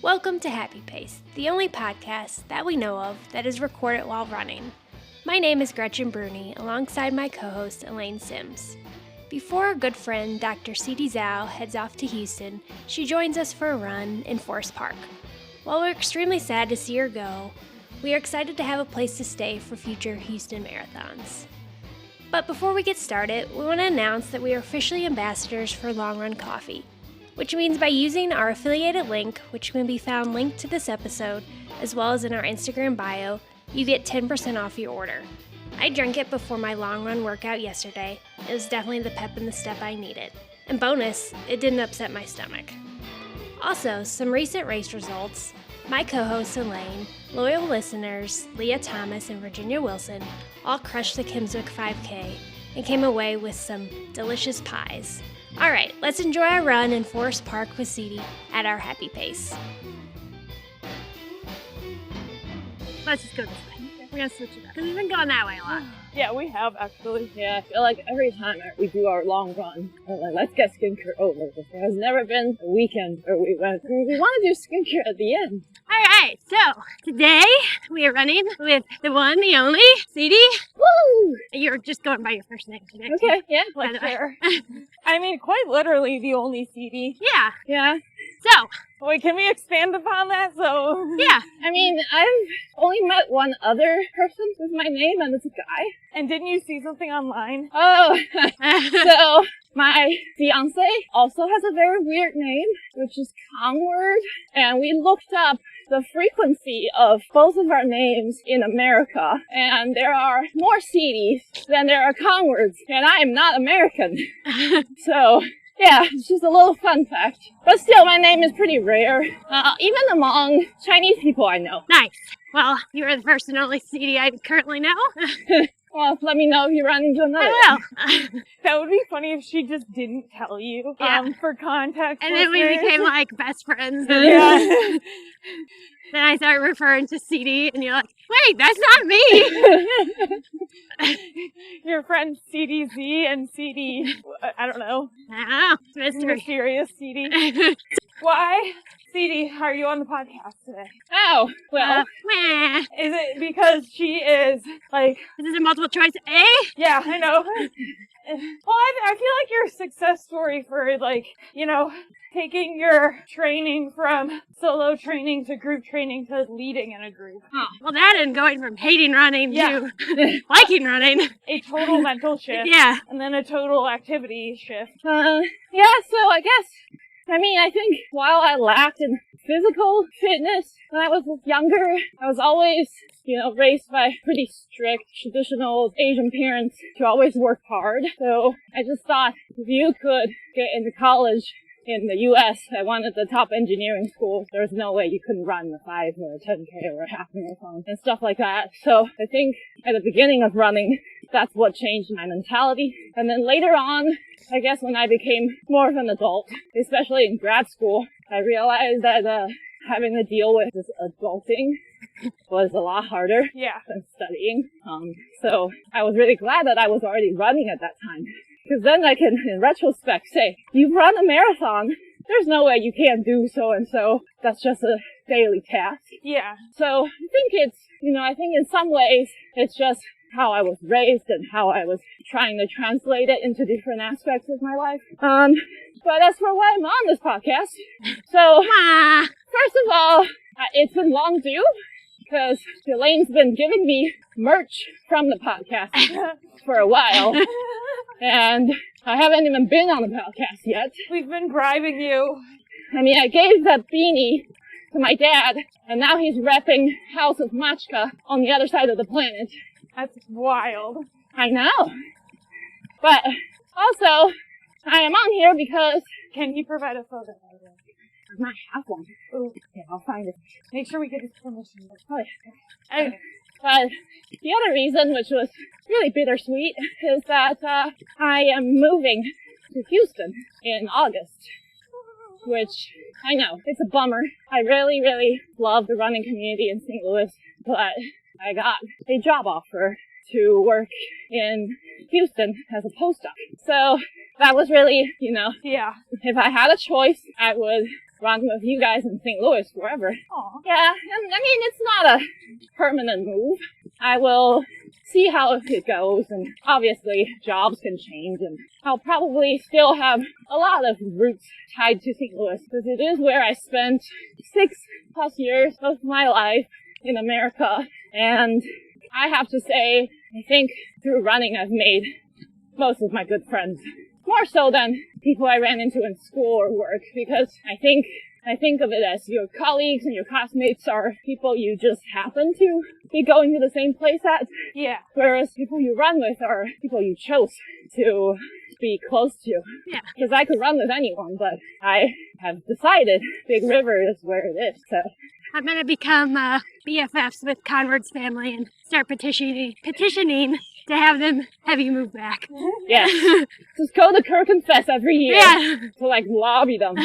Welcome to Happy Pace, the only podcast that we know of that is recorded while running. My name is Gretchen Brune, alongside my co-host Elaine Sims. Before our good friend Dr. Sidi Zhao heads off to Houston, she joins us for a run in Forest Park. While we're extremely sad to see her go, we are excited to have a place to stay for future Houston marathons. But before we get started, we want to announce that we are officially ambassadors for Long Run Coffee, which means by using our affiliated link, which can be found linked to this episode, as well as in our Instagram bio, you get 10% off your order. I drank it before my long run workout yesterday. It was definitely the pep in the step I needed. And bonus, it didn't upset my stomach. Also, some recent race results. My co-hosts Elaine, loyal listeners Leah Thomas and Virginia Wilson all crushed the Kimmswick 5K and came away with some delicious pies. Alright, let's enjoy our run in Forest Park with Sidi at our happy pace. Let's just go this way. We're gonna switch it up, because we've been going that way a lot. Yeah, we have actually. Yeah, I feel like every time we do our long run, we're like, let's get skincare over. There has never been a weekend where we want to do skincare at the end. Alright, so today we are running with the one, the only, Sidi. Woo! You're just going by your first name today. Okay, yeah, like fair. I mean, quite literally the only CD. Yeah. Yeah. So. Wait, can we expand upon that? So. Yeah. I mean, I've only met one other person with my name, and it's a guy. And didn't you see something online? Oh, so my fiance also has a very weird name, which is Conward, and we looked up the frequency of both of our names in America, and there are more Sidis than there are Conwards, and I am not American. So, yeah, it's just a little fun fact. But still, my name is pretty rare, even among Chinese people I know. Nice. Well, you are the first and only Sidi I currently know. Well, let me know if you run into another. I will. That would be funny if she just didn't tell you. Yeah. For context. And then we became like best friends. Yeah. Then I started referring to Sidi, and you're like, wait, that's not me! Your friends CD Z and CD, I don't know. Oh, Mysterious CD. Why? CD, are you on the podcast today? Oh, well, meh. Is it because she is, like... Is this a multiple choice A? Yeah, I know. Well, I feel like you're a success story for, like, you know, taking your training from solo training to group training to leading in a group. Oh, well, that and going from hating running to liking running. A total mental shift. Yeah. And then a total activity shift. Yeah, so I guess... I mean, I think while I lacked in physical fitness when I was younger, I was always, raised by pretty strict, traditional Asian parents to always work hard. So I just thought if you could get into college in the U.S., I wanted the top engineering school. There's no way you couldn't run the 5 or a 10K or a half marathon and stuff like that. So I think at the beginning of running, that's what changed my mentality. And then later on, I guess when I became more of an adult, especially in grad school, I realized that having to deal with this adulting was a lot harder than studying. So I was really glad that I was already running at that time. Because then I can, in retrospect, say, you've run a marathon. There's no way you can't do so-and-so. That's just a daily task. Yeah. So I think it's, I think in some ways it's just how I was raised and how I was trying to translate it into different aspects of my life. But as for why I'm on this podcast, so first of all, it's been long due because Elaine's been giving me merch from the podcast for a while, and I haven't even been on the podcast yet. We've been bribing you. I mean, I gave that beanie to my dad, and now he's repping House of Machka on the other side of the planet. That's wild. I know. But also, I am on here because... Can you provide a photo? I might have one. Ooh, okay, I'll find it. Make sure we get his permission. Oh, yeah. Okay. But the other reason, which was really bittersweet, is that I am moving to Houston in August. Which, I know, it's a bummer. I really, really love the running community in St. Louis, but I got a job offer to work in Houston as a postdoc. So that was really, if I had a choice, I would run with you guys in St. Louis forever. Aw. Yeah, and I mean, it's not a permanent move. I will see how it goes, and obviously jobs can change, and I'll probably still have a lot of roots tied to St. Louis, because it is where I spent 6+ years of my life in America, and I have to say, I think through running I've made most of my good friends. More so than people I ran into in school or work, because I think of it as your colleagues and your classmates are people you just happen to be going to the same place at. Yeah. Whereas people you run with are people you chose to be close to. Yeah. Because I could run with anyone, but I have decided Big River is where it is, so. I'm gonna become BFFs with Conrad's family and start petitioning to have you move back. Yeah. Just go to Kirk and Fest every year. Yeah. To like lobby them.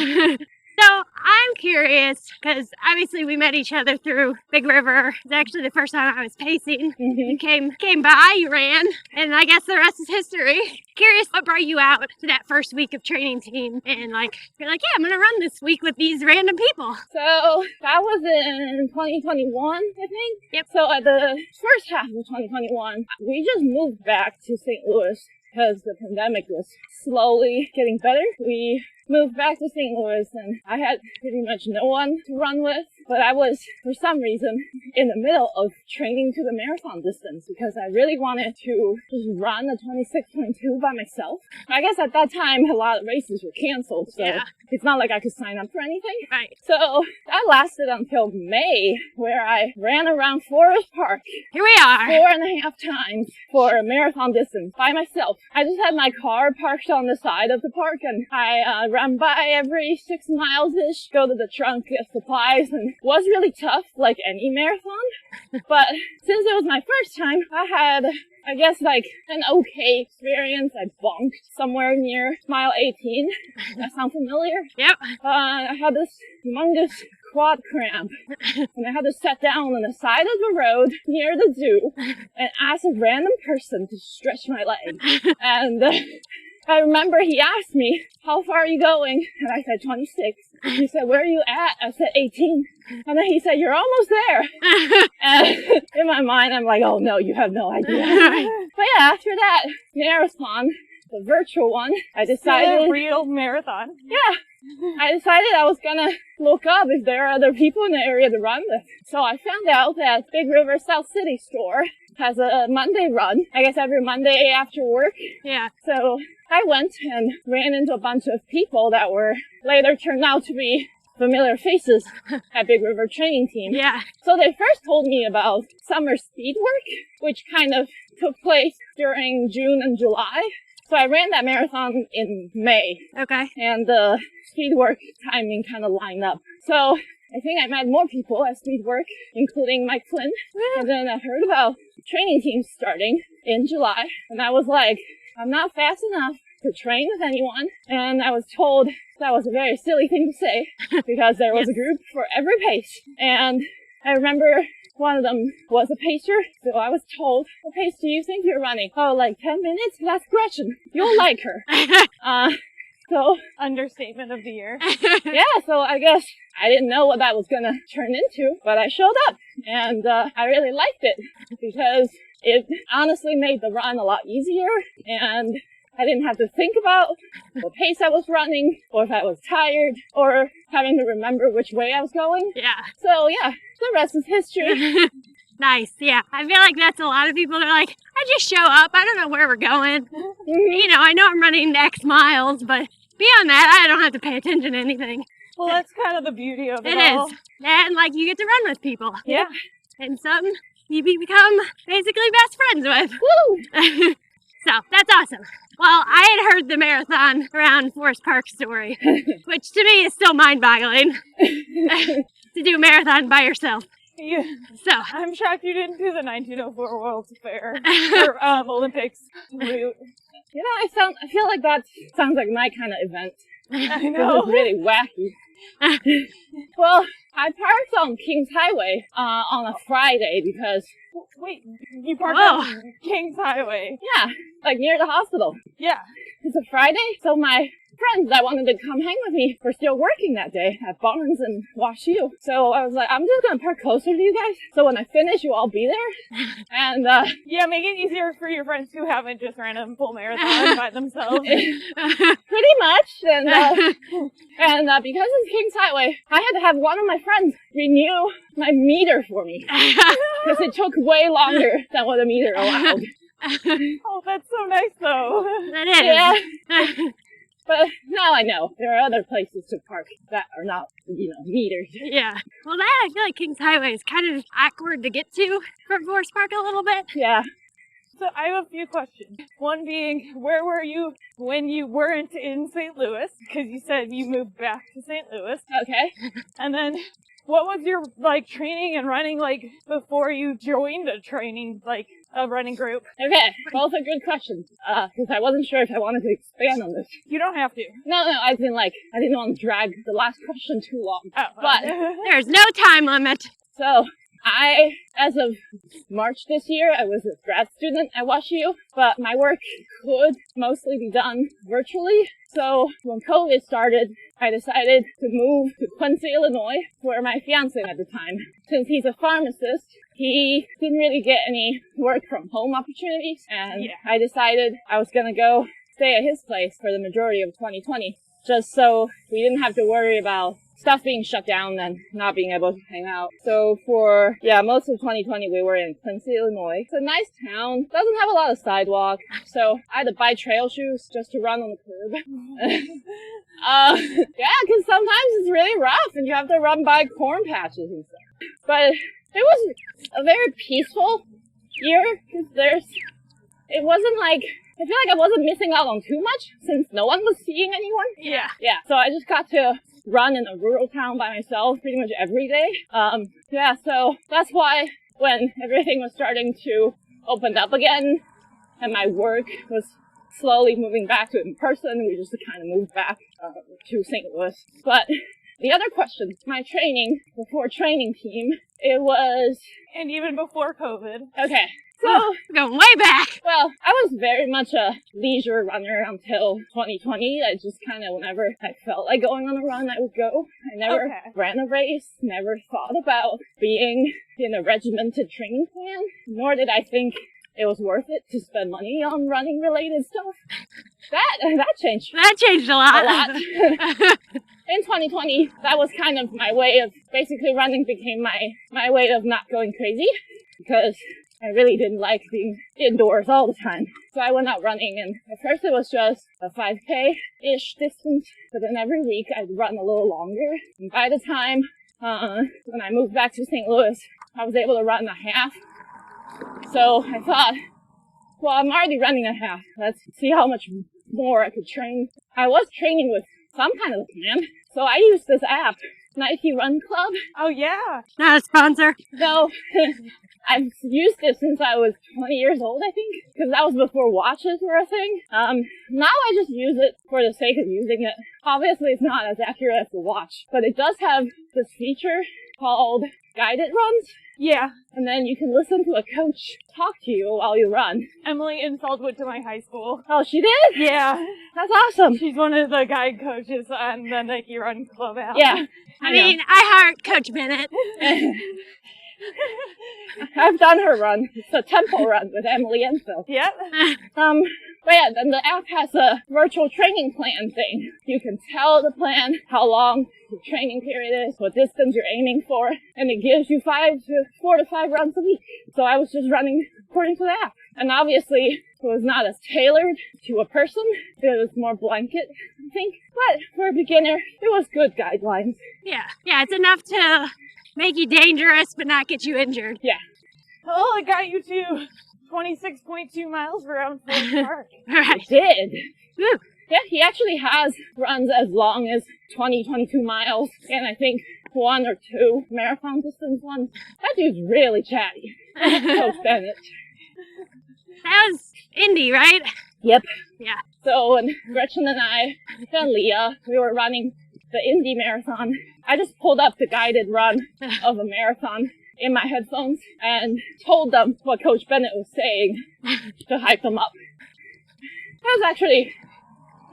So I'm curious, because obviously we met each other through Big River. It's actually the first time I was pacing. You came by, you ran, and I guess the rest is history. Curious what brought you out to that first week of training team, and you're like, yeah, I'm gonna run this week with these random people. So that was in 2021, I think. Yep. So at the first half of 2021, we just moved back to St. Louis because the pandemic was slowly getting better. We moved back to St. Louis, and I had pretty much no one to run with, but I was, for some reason, in the middle of training to the marathon distance because I really wanted to just run a 26.2 by myself. I guess at that time, a lot of races were canceled, so Yeah. it's not like I could sign up for anything. Right. So that lasted until May, where I ran around Forest Park Here we are. 4.5 times for a marathon distance by myself. I just had my car parked on the side of the park, and I ran by every 6 miles-ish, go to the trunk, get supplies, and it was really tough, like any marathon. But since it was my first time, I had, I guess, like an okay experience. I bonked somewhere near mile 18. That sound familiar? Yep. I had this humongous quad cramp, and I had to sit down on the side of the road near the zoo and ask a random person to stretch my leg. And I remember he asked me, how far are you going? And I said 26. He said, where are you at? I said 18. And then he said, you're almost there. And in my mind, I'm like, oh no, you have no idea. But yeah, after that marathon, the virtual one, I decided... A real marathon. Yeah. I decided I was gonna look up if there are other people in the area to run with. So I found out that Big River South City store has a Monday run. I guess every Monday after work. Yeah. So I went and ran into a bunch of people that were later turned out to be familiar faces at Big River training team. Yeah. So they first told me about summer speed work, which kind of took place during June and July. So I ran that marathon in May. Okay. And the speed work timing kind of lined up. So I think I met more people at speed work, including Mike Flynn. And then I heard about training teams starting in July. And I was like, I'm not fast enough to train with anyone. And I was told that was a very silly thing to say because there was a group for every pace. And I remember one of them was a pacer, so I was told, what pace do you think you're running? Oh, like 10 minutes? That's Gretchen. You'll like her. So, Understatement of the year. yeah, so I guess I didn't know what that was gonna turn into, but I showed up, and I really liked it, because it honestly made the run a lot easier, and I didn't have to think about what pace I was running, or if I was tired, or having to remember which way I was going. Yeah. So, yeah, the rest is history. Nice. Yeah. I feel like that's a lot of people. They're like, I just show up. I don't know where we're going. You know, I know I'm running X miles, but beyond that, I don't have to pay attention to anything. Well, that's kind of the beauty of it It all. is. And like, you get to run with people. Yeah. And some you become basically best friends with. Woo! So that's awesome. Well, I had heard the marathon around Forest Park story, which to me is still mind-boggling to do a marathon by yourself. Yeah. So I'm shocked you didn't do the 1904 World's Fair or Olympics. You know, I feel like that sounds like my kind of event. I It know. was really wacky. Well, I parked on Kings Highway on a Friday because, Wait, you parked Whoa. on Kings Highway. yeah, like near the hospital. Yeah. It's a Friday, so my friends that wanted to come hang with me were still working that day at Barnes and WashU. So I was like, I'm just gonna park closer to you guys, so when I finish, you'll all be there. And Yeah, make it easier for your friends who haven't just ran a full marathon by themselves. pretty much. And because it's King's Highway, I had to have one of my friends renew my meter for me because it took way longer than what a meter allowed. Oh, that's so nice, though. That is. Yeah. But now I know there are other places to park that are not, metered. Yeah. Well, I feel like Kings Highway is kind of awkward to get to from Forest Park a little bit. Yeah. So I have a few questions. One being, where were you when you weren't in St. Louis? Because you said you moved back to St. Louis. Okay. And then, what was your, training and running like before you joined a running group? Okay. Both are good questions. Because I wasn't sure if I wanted to expand on this. You don't have to. No, I didn't want to drag the last question too long. Oh, But There's no time limit. So, as of March this year, I was a grad student at WashU, but my work could mostly be done virtually. So when COVID started, I decided to move to Quincy, Illinois, where my fiancé at the time. Since he's a pharmacist, he didn't really get any work from home opportunities, and I decided I was gonna go stay at his place for the majority of 2020, just so we didn't have to worry about stuff being shut down and not being able to hang out. So for, most of 2020 we were in Quincy, Illinois. It's a nice town, doesn't have a lot of sidewalk, so I had to buy trail shoes just to run on the curb. Because sometimes it's really rough and you have to run by corn patches and stuff. But it was a very peaceful year, because it wasn't like, I feel like I wasn't missing out on too much since no one was seeing anyone. Yeah. Yeah, so I just got to run in a rural town by myself pretty much every day. So that's why when everything was starting to open up again and my work was slowly moving back to in person, we just kind of moved back to St. Louis. But the other question, my training, before training team, it was... And even before COVID. Okay. So, going way back. Well, I was very much a leisure runner until 2020. I just kind of, whenever I felt like going on a run, I would go. I never ran a race, never thought about being in a regimented training plan, nor did I think it was worth it to spend money on running related stuff. That changed. That changed a lot. A lot. In 2020, that was kind of my way of, basically running became my way of not going crazy, because I really didn't like being indoors all the time. So I went out running, and at first it was just a 5K-ish distance, but then every week I'd run a little longer. And by the time when I moved back to St. Louis, I was able to run a half. So I thought, well, I'm already running a half. Let's see how much more I could train. I was training with some kind of a plan, so I used this app, Nike Run Club. Oh, yeah. Not a sponsor. So I've used it since I was 20 years old, I think, because that was before watches were a thing. Now I just use it for the sake of using it. Obviously, it's not as accurate as the watch, but it does have this feature called guided runs. Yeah. And then you can listen to a coach talk to you while you run. Emily Insold went to my high school. Oh, she did? Yeah. That's awesome. She's one of the guide coaches on the Nike Run Club app. Yeah. I mean, I heart Coach Bennett. I've done her run. It's a tempo run with Emily Enfield. Yep. But yeah, then the app has a virtual training plan thing. You can tell the plan how long the training period is, what distance you're aiming for, and it gives you 4 to 5 runs a week. So I was just running according to the app. And obviously, it was not as tailored to a person. It was more blanket, I think. But for a beginner, it was good guidelines. Yeah, it's enough to make you dangerous, but not get you injured. Yeah. Oh, it got you to 26.2 miles around Forest Park. Right. It did. Woo. Yeah, he actually has runs as long as 22 miles, and I think 1 or 2 marathon distance ones. That dude's really chatty. Coach Bennett. That was Indy, right? Yep. Yeah. So when Gretchen and I and Leah, we were running the Indy Marathon, I just pulled up the guided run of a marathon in my headphones and told them what Coach Bennett was saying to hype them up. That was actually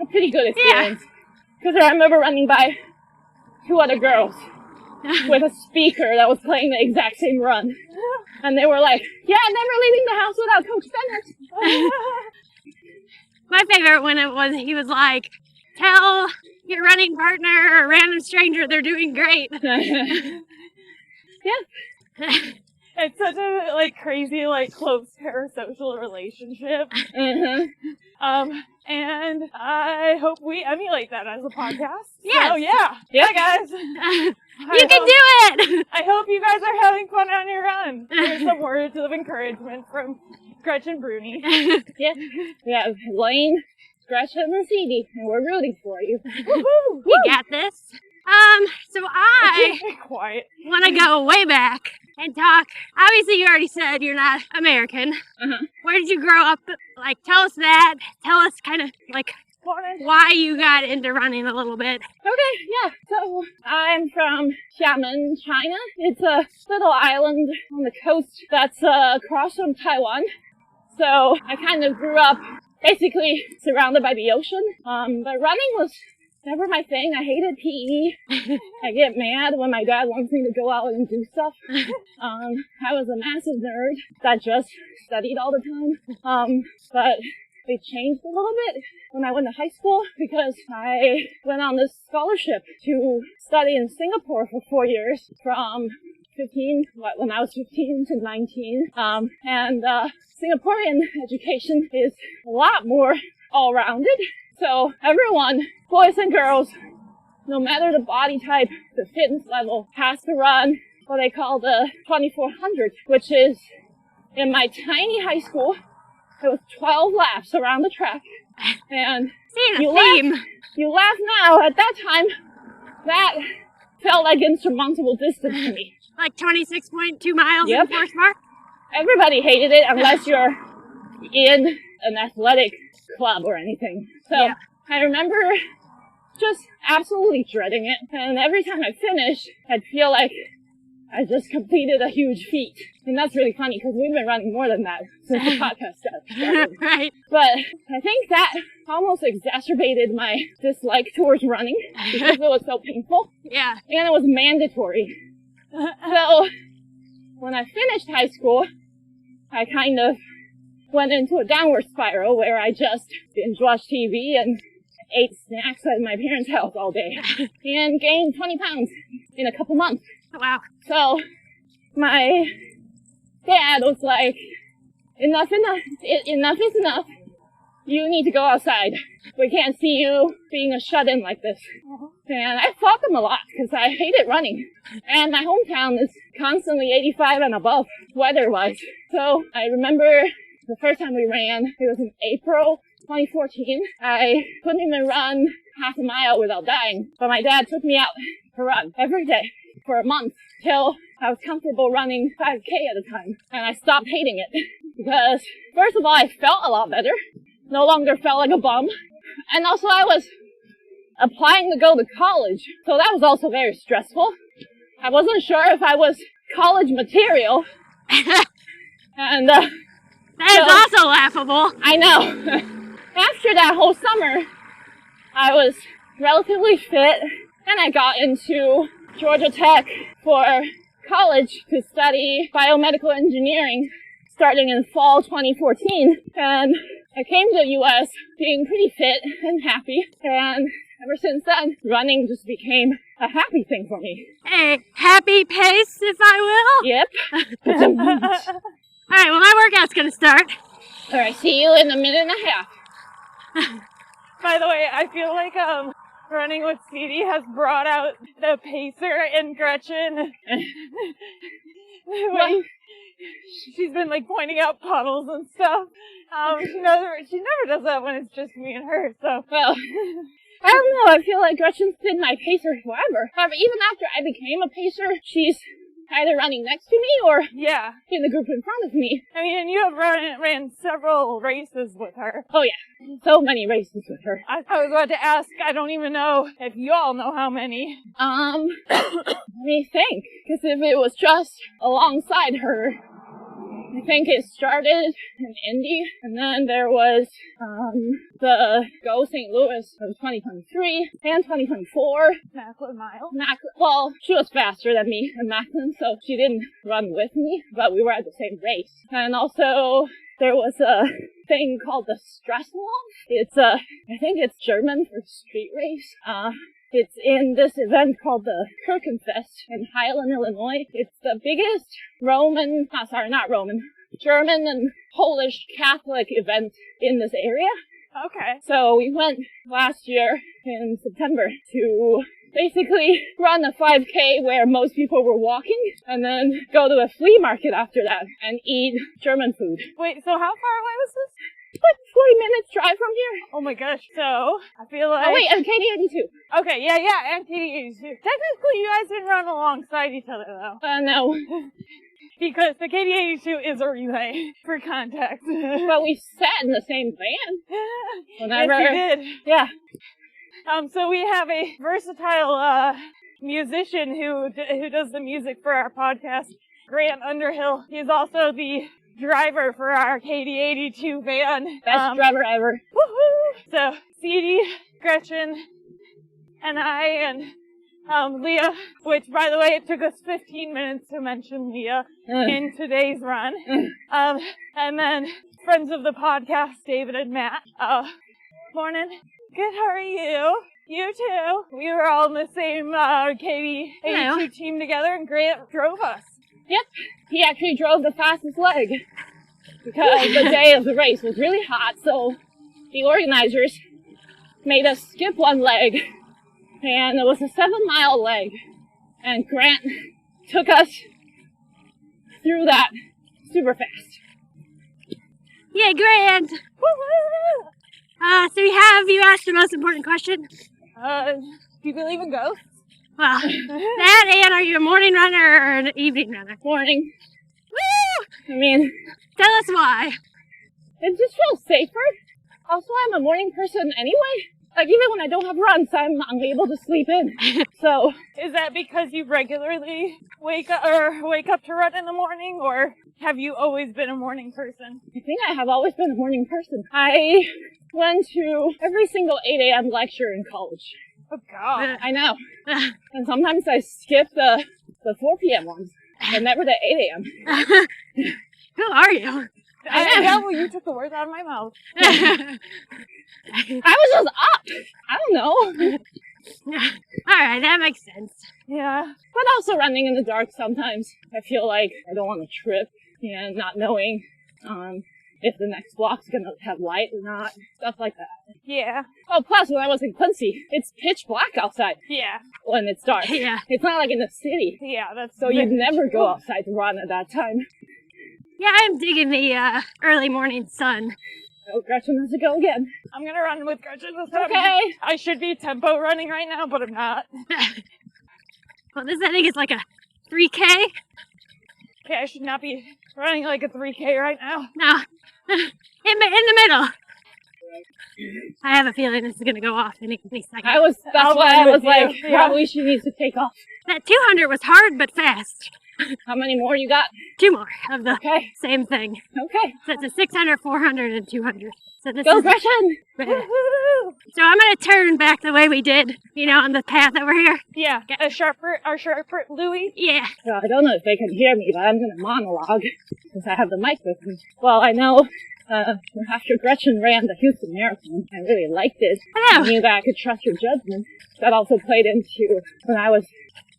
a pretty good experience. Because I remember running by 2 other girls with a speaker that was playing the exact same run. And they were like, yeah, never leaving the house without Coach Bennett. My favorite when he was like, tell your running partner or random stranger they're doing great. Yeah. It's such a, like, crazy, like, close parasocial relationship. Mm-hmm. And I hope we emulate that as a podcast. Yes. So, yeah. Yep. Hi, guys. You can do it! I hope you guys are having fun on your run. Here's some words of encouragement from Gretchen Brune. Yeah. We have Elaine, Gretchen, and Sidi, and we're rooting for you. Woohoo! You got this. So I Quiet. want to go way back and talk. Obviously, you already said you're not American. Uh-huh. Where did you grow up? Like, tell us that. Tell us kind of, like, why you got into running a little bit. Okay, yeah. So I'm from Xiamen, China. It's a little island on the coast that's across from Taiwan. So I kind of grew up basically surrounded by the ocean. But running was never my thing. I hated PE. I get mad when my dad wants me to go out and do stuff. I was a massive nerd that just studied all the time. But it changed a little bit when I went to high school because I went on this scholarship to study in Singapore for 4 years from when I was 15 to 19. And Singaporean education is a lot more all-rounded. So everyone, boys and girls, no matter the body type, the fitness level, has to run what they call the 2400, which is, in my tiny high school, it was 12 laps around the track. And you laugh now. At that time, that felt like insurmountable distance to me. Like 26.2 miles Yep. in the first mark? Everybody hated it unless you're in an athletic club or anything. So Yeah. I remember just absolutely dreading it. And every time I finished, I'd feel like I just completed a huge feat. And that's really funny because we've been running more than that since the podcast started. Right. But I think that almost exacerbated my dislike towards running because it was so painful. Yeah. And it was mandatory. So when I finished high school, I kind of went into a downward spiral where I just binge watched TV and ate snacks at my parents' house all day and gained 20 pounds in a couple months. Wow. So my dad was like, enough is enough. You need to go outside. We can't see you being a shut-in like this. And I fought them a lot because I hated running. And my hometown is constantly 85 and above weather-wise. So I remember the first time we ran, it was in April 2014. I couldn't even run half a mile without dying. But my dad took me out to run every day for a month till I was comfortable running 5K at a time. And I stopped hating it because, first of all, I felt a lot better. No longer felt like a bum. And also I was applying to go to college. So that was also very stressful. I wasn't sure if I was college material. And that is also laughable. I know. After that whole summer, I was relatively fit, and I got into Georgia Tech for college to study biomedical engineering starting in fall 2014. And I came to the U.S. being pretty fit and happy, and ever since then, running just became a happy thing for me. A happy pace, if I will. Yep. All right, well, my workout's gonna start. All right, see you in a minute and a half. By the way, I feel like running with Sidi has brought out the pacer in Gretchen. Like, she's been like pointing out puddles and stuff. She never does that when it's just me and her. So well, I don't know. I feel like Gretchen's been my pacer forever. However, even after I became a pacer, she's either running next to me or yeah, in the group in front of me. I mean, and you have ran several races with her. Oh yeah, so many races with her. I was about to ask. I don't even know if you all know how many. Let me think. Because if it was just alongside her, I think it started in Indy, and then there was the Go St. Louis of 2023 and 2024. Macklin Mile. Well, she was faster than me in Macklin, so she didn't run with me, but we were at the same race. And also, there was a thing called the Slingluff. It's I think it's German for street race. It's in this event called the Kirchenfest in Highland, Illinois. It's the biggest German and Polish Catholic event in this area. Okay. So we went last year in September to basically run a 5K where most people were walking, and then go to a flea market after that and eat German food. Wait, so how far away was this? Like 40 minutes drive from here. Oh my gosh, so I feel like... Oh wait, and KD82. Okay, yeah, and KD82. Technically, you guys didn't run alongside each other, though. No. Because the KD82 is a relay, for context. But we sat in the same van. Whenever. Yes, you did. Yeah. So we have a versatile musician who does the music for our podcast, Grant Underhill. He's also the driver for our KD82 van. Best driver ever. Woohoo! So Sidi, Gretchen, and I, and Leah, which, by the way, it took us 15 minutes to mention Leah in today's run. And then friends of the podcast, David and Matt. Morning. Good, how are you? You too. We were all in the same KD82 team together, and Grant drove us. Yep. He actually drove the fastest leg because the day of the race was really hot, so the organizers made us skip one leg, and it was a 7-mile leg, and Grant took us through that super fast. Yeah, Grant! Woo-hoo! So you asked the most important question? Do you believe in ghosts? Well, that, and are you a morning runner or an evening runner? Morning. Woo! I mean, Tell us why. it just feels safer. Also, I'm a morning person anyway. Like, even when I don't have runs, I'm unable to sleep in. So, Is that because you regularly wake up to run in the morning, or have you always been a morning person? I think I have always been a morning person. I went to every single 8 a.m. lecture in college. Oh God. I know. And sometimes I skip the 4 p.m. ones, but never the 8 a.m. Who are you? Yeah, well, you took the words out of my mouth. I was just up. I don't know. Alright, that makes sense. Yeah. But also running in the dark sometimes. I feel like I don't want to trip and not knowing if the next block's gonna have light or not. Stuff like that. Yeah. Oh, plus when I was in Quincy, it's pitch black outside Yeah. when it's dark. Yeah. It's not like in the city. Yeah, that's... So you'd never go outside to run at that time. Yeah, I'm digging the early morning sun. Oh, Gretchen has to go again. I'm gonna run with Gretchen this time. Okay. I should be tempo running right now, but I'm not. Well, this I think is like a 3K. Okay, I should not be running like a 3K right now. No, in the middle. I have a feeling this is gonna go off any second. That's I'll why run I was with like, you. Yeah. probably she needs to take off. That 200 was hard but fast. How many more you got? 2 more of the Okay. same thing. Okay. So it's a 600, 400, and 200. So this Go, is Gretchen! Woohoo! So I'm gonna turn back the way we did, on the path over here. Yeah, our sharper Louie. Yeah. So I don't know if they can hear me, but I'm going to monologue since I have the mic with me. Well, I know after Gretchen ran the Houston Marathon, I really liked it. I Hello. knew that I could trust her judgment. That also played into when I was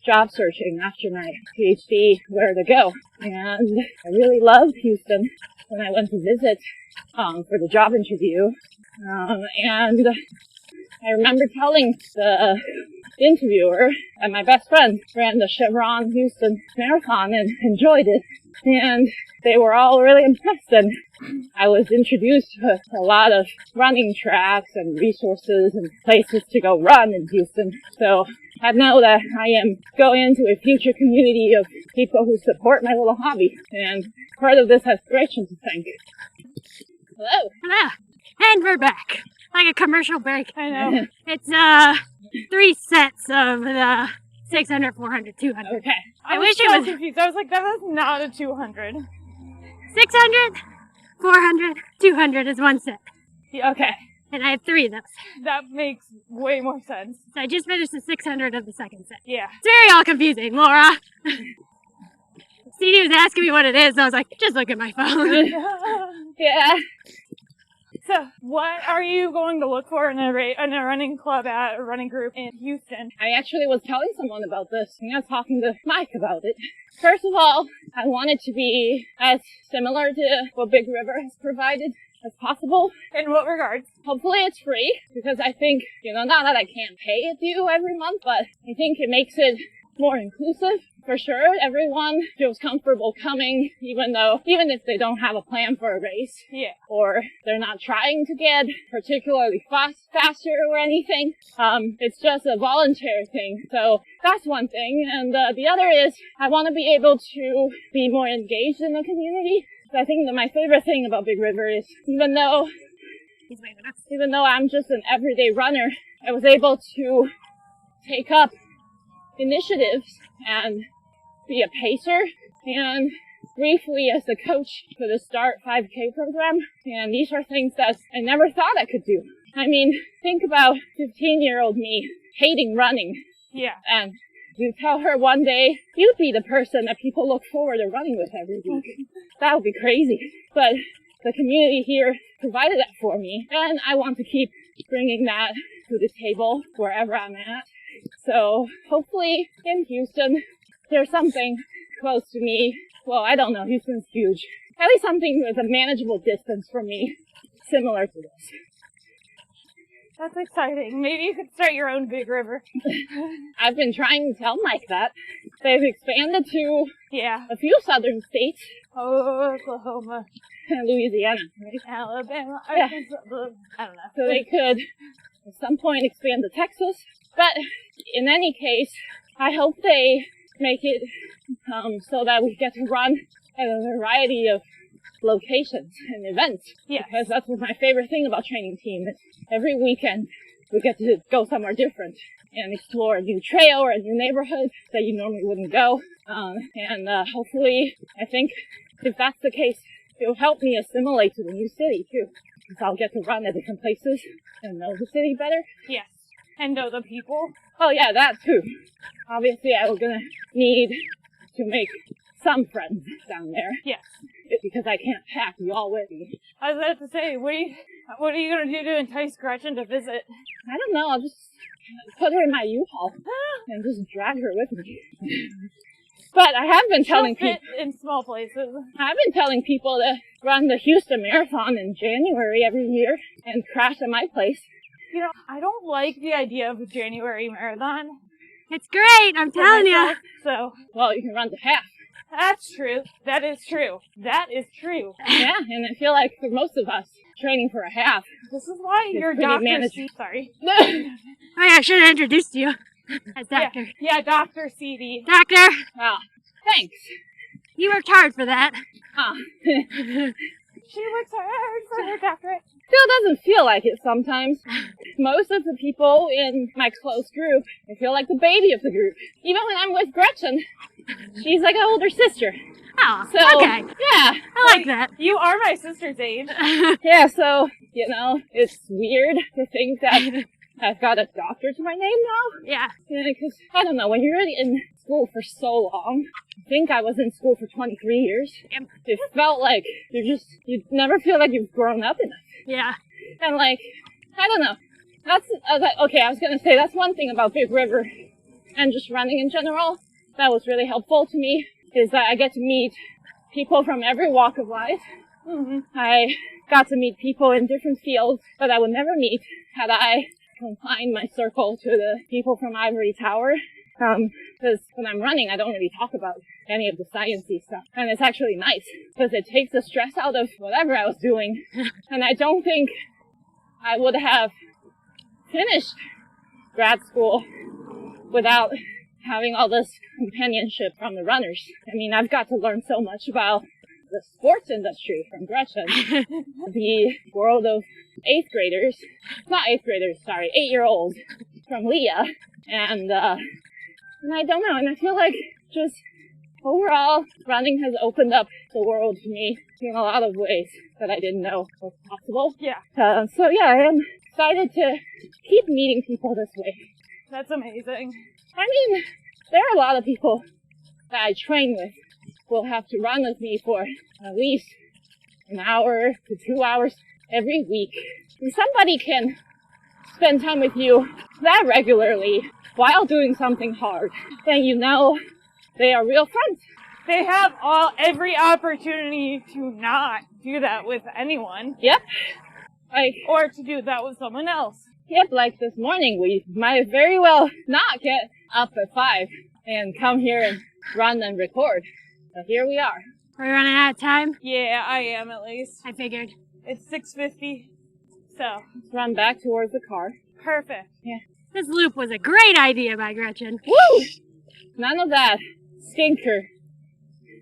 job searching after my PhD, where to go. And I really loved Houston when I went to visit for the job interview. And I remember telling the interviewer that my best friend ran the Chevron Houston Marathon and enjoyed it. And they were all really impressed, and I was introduced to a lot of running tracks and resources and places to go run in Houston. So I know that I am going into a future community of people who support my little hobby, and part of this has Gretchen to thank. Hello. Hello. And we're back. Like a commercial break. I know. It's 3 sets of the 600, 400, 200. Okay. I wish was it so was- confused. I was like, that is not a 200. 600, 400, 200 is one set. Yeah, okay. And I have 3 of those. That makes way more sense. So I just finished the 600 of the second set. Yeah. It's very all confusing, Laura. Sidi was asking me what it is, and I was like, just look at my phone. Yeah. So, what are you going to look for in a running club at a running group in Houston? I actually was telling someone about this, and I was talking to Mike about it. First of all, I want it to be as similar to what Big River has provided as possible. In what regards? Hopefully it's free, because I think, not that I can't pay a due every month, but I think it makes it more inclusive. For sure, everyone feels comfortable coming, even if they don't have a plan for a race. Yeah. Or they're not trying to get particularly faster or anything. It's just a volunteer thing. So that's one thing. And the other is I want to be able to be more engaged in the community. I think that my favorite thing about Big River is even though I'm just an everyday runner, I was able to take up initiatives and be a pacer and briefly as a coach for the Start 5K program. And these are things that I never thought I could do. I mean, think about 15-year-old me hating running. Yeah. And you tell her one day you'd be the person that people look forward to running with every week. That would be crazy. But the community here provided that for me, and I want to keep bringing that to the table wherever I'm at. So hopefully in Houston, there's something close to me. Well, I don't know. Houston's huge. At least something with a manageable distance for me, similar to this. That's exciting. Maybe you could start your own Big River. I've been trying to tell Mike that. They've expanded to a few southern states. Oklahoma. And Louisiana, right? Alabama. Yeah. I don't know. So they could at some point expand to Texas. But in any case, I hope they make it so that we get to run at a variety of locations and events. Yeah. Because that's my favorite thing about training team. Is every weekend we get to go somewhere different and explore a new trail or a new neighborhood that you normally wouldn't go. And hopefully, I think if that's the case, it'll help me assimilate to the new city too. Because I'll get to run at different places and know the city better. Yes. And know the people. Oh yeah, that too. Obviously, I'm gonna need to make some friends down there. Yes. Because I can't pack you all with me. I was about to say, what are you gonna do to entice Gretchen to visit? I don't know, I'll just put her in my U-Haul and just drag her with me. But I have been telling people in small places. I've been telling people to run the Houston Marathon in January every year and crash at my place. I don't like the idea of a January marathon. It's great, I'm telling you. So, well, you can run the half. That's true. That is true. That is true. Yeah, and I feel like for most of us, training for a half. This is why you're Dr. C. Sorry. Oh yeah, I should have introduced you as Doctor. Yeah, Dr. Sidi. Doctor! Oh, thanks. You worked hard for that. Oh. She works hard for her doctorate. Still doesn't feel like it sometimes. Most of the people in my close group, I feel like the baby of the group. Even when I'm with Gretchen, she's like an older sister. Oh, so, okay. Yeah. I like that. You are my sister's age. Yeah, so, it's weird to think that I've got a doctor to my name now. Yeah. Because, I don't know, when you're already in school for so long, I think I was in school for 23 years. Yep. It felt like you never feel like you've grown up enough. Yeah. And I don't know. I was gonna say, that's one thing about Big River and just running in general that was really helpful to me, is that I get to meet people from every walk of life. Mm-hmm. I got to meet people in different fields that I would never meet had I confined my circle to the people from Ivory Tower. Because when I'm running, I don't really talk about any of the sciencey stuff. And it's actually nice, because it takes the stress out of whatever I was doing. And I don't think I would have finished grad school without having all this companionship from the runners. I mean, I've got to learn so much about the sports industry from Gretchen, the world of 8-year-olds from Leah, and I don't know, and I feel like just overall, running has opened up the world to me in a lot of ways that I didn't know was possible. Yeah. So yeah, I am excited to keep meeting people this way. That's amazing. I mean, there are a lot of people that I train with will have to run with me for at least an hour to 2 hours every week. And somebody can spend time with you that regularly while doing something hard, then you know they are real friends. They have every opportunity to not do that with anyone. Yep. Or to do that with someone else. Yep, like this morning, we might very well not get up at 5 and come here and run and record. But here we are. Are we running out of time? Yeah, I am at least. I figured. It's 6:50, so. Let's run back towards the car. Perfect. Yeah. This loop was a great idea by Gretchen. Woo! None of that. Stinker.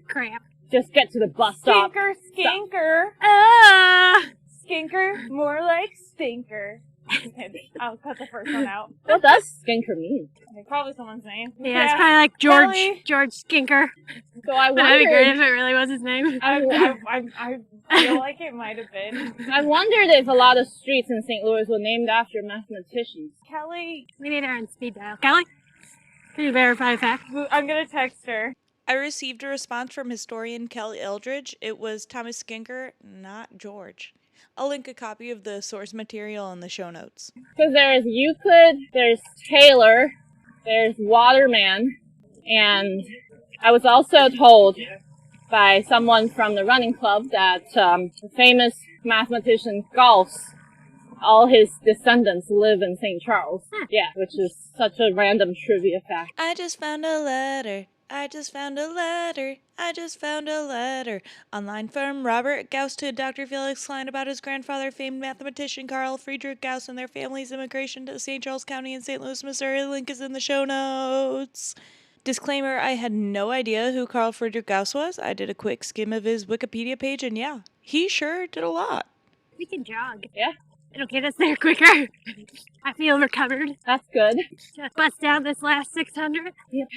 Crap. Just get to the bus stop. Skinker. Ah! Skinker, more like stinker. I'll cut the first one out. What does stinker mean? Okay, probably someone's name. Yeah, it's probably like George Kelly. George Skinker. So I That'd be great if wondered, it really was his name. I feel like it might have been. I wondered if a lot of streets in St. Louis were named after mathematicians. Kelly, We need her on speed dial. Kelly? Can you verify the fact? I'm gonna text her. I received a response from historian Kelly Eldridge. It was Thomas Skinker, not George. I'll link a copy of the source material in the show notes. Because there's Euclid, there's Taylor, there's Waterman, and I was also told by someone from the running club that the famous mathematician Gauss, all his descendants live in St. Charles. Yeah, which is such a random trivia fact. I just found a letter. I just found a letter. I just found a letter. Online from Robert Gauss to Dr. Felix Klein about his grandfather, famed mathematician Carl Friedrich Gauss, and their family's immigration to St. Charles County in St. Louis, Missouri. The link is in the show notes. Disclaimer, I had no idea who Carl Friedrich Gauss was. I did a quick skim of his Wikipedia page, and yeah, he sure did a lot. We can jog. Yeah. It'll get us there quicker. I feel recovered. That's good. Just bust down this last 600. Yep.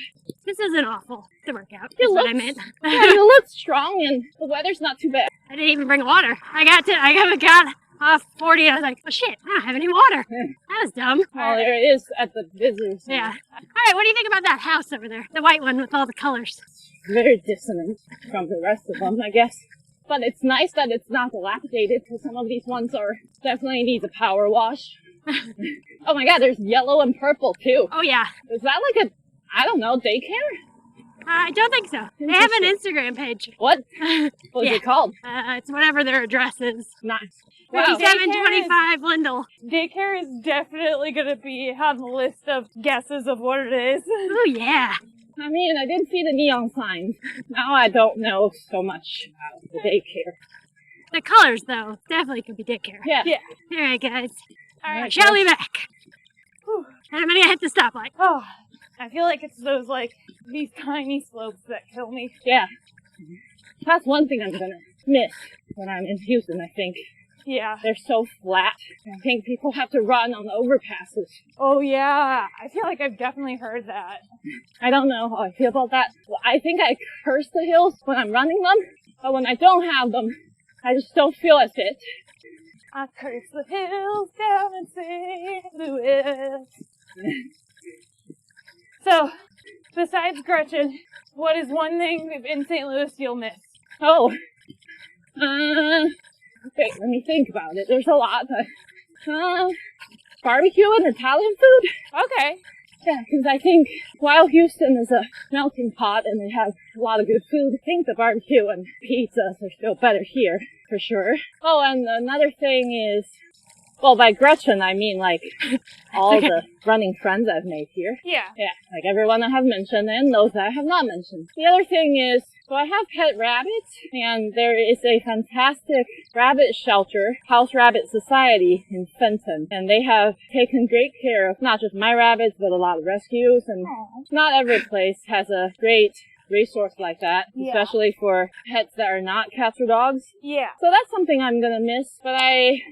This isn't awful. It's a workout. You That's what I look- meant. Yeah, you look strong and the weather's not too bad. I didn't even bring water. I got off 40 and I was like, oh shit, I don't have any water. That was dumb. Well, there it is at the visitor center. Yeah. All right, what do you think about that house over there? The white one with all the colors. Very dissonant from the rest of them, I guess. But it's nice that it's not dilapidated, because some of these ones are definitely needs a power wash. Oh my god, there's yellow and purple too. Oh yeah. Is that like a, I don't know, daycare? I don't think so. They have an Instagram page. What? What is Yeah. it called? It's whatever their address is. Nice. Wow. 5725 Lindell. Daycare is definitely gonna be on the list of guesses of what it is. Oh yeah. I mean, I did see the neon signs. Now I don't know so much about the daycare. The colors though, definitely could be daycare. Yeah. Yeah. All right, guys. Alright. Shall we back? Whew. And I'm gonna hit the stoplight. Oh, I feel like it's those, these tiny slopes that kill me. Yeah. That's one thing I'm gonna miss when I'm in Houston, I think. Yeah. They're so flat. I think people have to run on the overpasses. Oh, yeah. I feel like I've definitely heard that. I don't know how I feel about that. I think I curse the hills when I'm running them, but when I don't have them, I just don't feel as fit. I curse the hills down in St. Louis. So, besides Gretchen, what is one thing in St. Louis you'll miss? Oh. Okay, let me think about it. There's a lot. Barbecue and Italian food? Okay. Yeah, because I think while Houston is a melting pot and they have a lot of good food, I think the barbecue and pizzas are still better here, for sure. Oh, and another thing is, well, by Gretchen, I mean, all the running friends I've made here. Yeah. Yeah, like everyone I have mentioned and those that I have not mentioned. The other thing is, so I have pet rabbits, and there is a fantastic rabbit shelter, House Rabbit Society in Fenton, and they have taken great care of not just my rabbits, but a lot of rescues, and not every place has a great resource like that, especially for pets that are not cats or dogs. Yeah. So that's something I'm gonna miss, but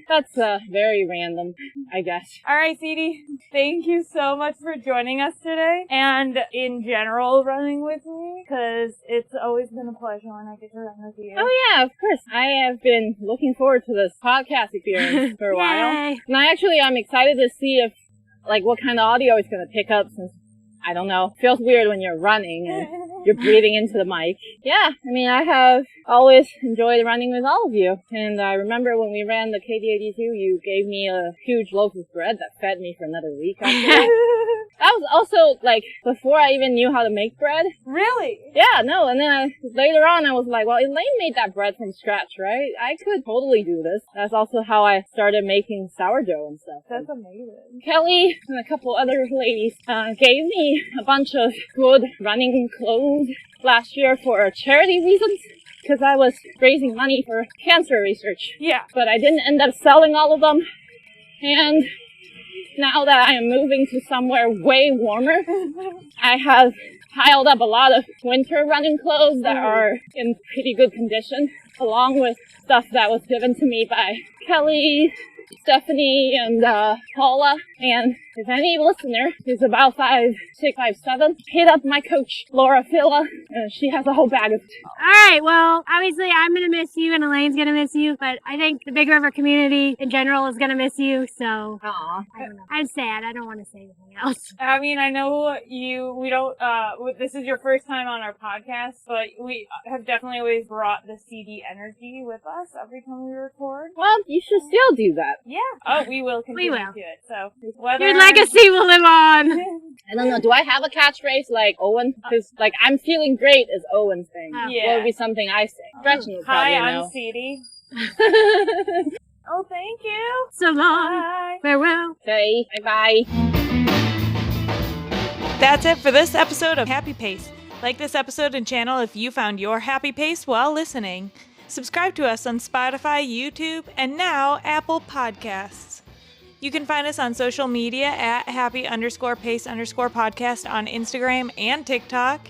that's very random, I guess. All right, Sidi, thank you so much for joining us today and in general running with me, because it's always been a pleasure when I get to run with you. Oh yeah, of course. I have been looking forward to this podcast experience for a while. And I'm excited to see if, what kind of audio it's gonna pick up, since I don't know. It feels weird when you're running and you're breathing into the mic. Yeah, I have always enjoyed running with all of you. And I remember when we ran the KD82, you gave me a huge loaf of bread that fed me for another week after that. That was also, before I even knew how to make bread. Really? Yeah, no, and then later on I was like, well, Elaine made that bread from scratch, right? I could totally do this. That's also how I started making sourdough and stuff. That's amazing. Kelly and a couple other ladies gave me a bunch of good running clothes last year for charity reasons, because I was raising money for cancer research. Yeah. But I didn't end up selling all of them, and now that I am moving to somewhere way warmer, I have piled up a lot of winter running clothes that are in pretty good condition, along with stuff that was given to me by Kelly, Stephanie, and Paula. And if any listener is about 5'6", 5'7", hit up my coach, Laura Filla. She has a whole bag of it. Alright, well, obviously I'm gonna miss you and Elaine's gonna miss you, but I think the Big River community in general is gonna miss you, so Aww. I don't know. I'm sad. I don't want to say anything else. I know we don't, this is your first time on our podcast, but we have definitely always brought the CD energy with us every time we record. Well, you should still do that. Yeah. Oh, we will continue to it. So, Your legacy will live on. I don't know, do I have a catchphrase like Owen? Because, I'm feeling great is Owen's thing. Yeah. What would be something I say? Gretchen would probably Hi, know. I'm Sidi. Oh, thank you. So long. Bye. Farewell. Okay, bye-bye. That's it for this episode of Happy Pace. Like this episode and channel if you found your happy pace while listening. Subscribe to us on Spotify, YouTube, and now Apple Podcasts. You can find us on social media at happy_pace_podcast on Instagram and TikTok.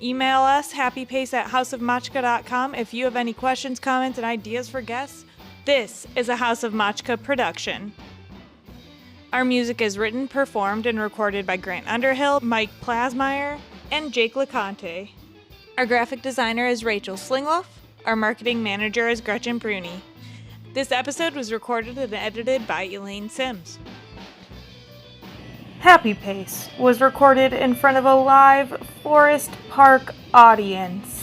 Email us happypace@houseofmachka.com if you have any questions, comments, and ideas for guests. This is a House of Machka production. Our music is written, performed, and recorded by Grant Underhill, Mike Plasmeier, and Jake Laconte. Our graphic designer is Rachel Slingluff. Our marketing manager is Gretchen Brune. This episode was recorded and edited by Elaine Sims. Happy Pace was recorded in front of a live Forest Park audience.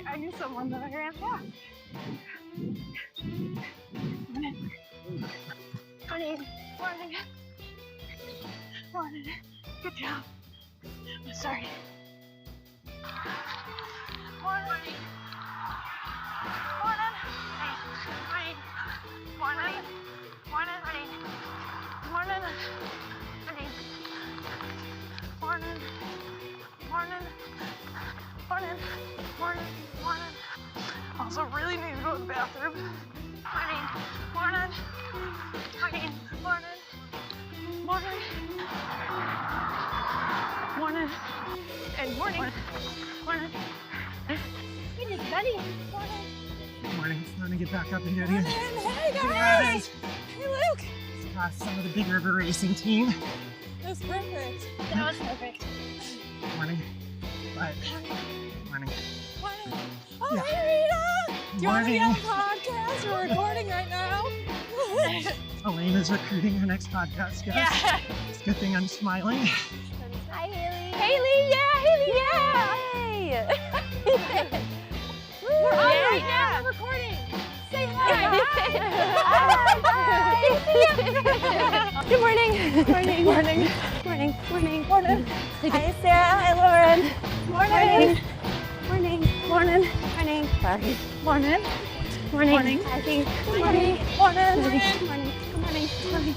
I knew someone that I ran past. Morning. Good job. I'm sorry. Morning. Also really need to go to the bathroom. Morning. It is sunny. Morning. Time to get back up and get in. Hey guys! Hey Luke! Some of the Big River Racing team. That was perfect. That was perfect. Morning. Bye. Morning. Oh, Yeah. hey Rita! Do you want to be Morning. on the podcast? We're recording right now. Elaine is recruiting her next podcast guest. Yeah. It's a good thing I'm smiling. Hi, Haley. Haley, yeah. Yay! We're on Yeah. right now. We're recording. Say hi. Good morning. Morning. Morning. Hi, Sarah. Hi, Lauren. Morning. Morning. Morning. Sorry. Morning. Morning. I think. Morning. Morning. Good morning.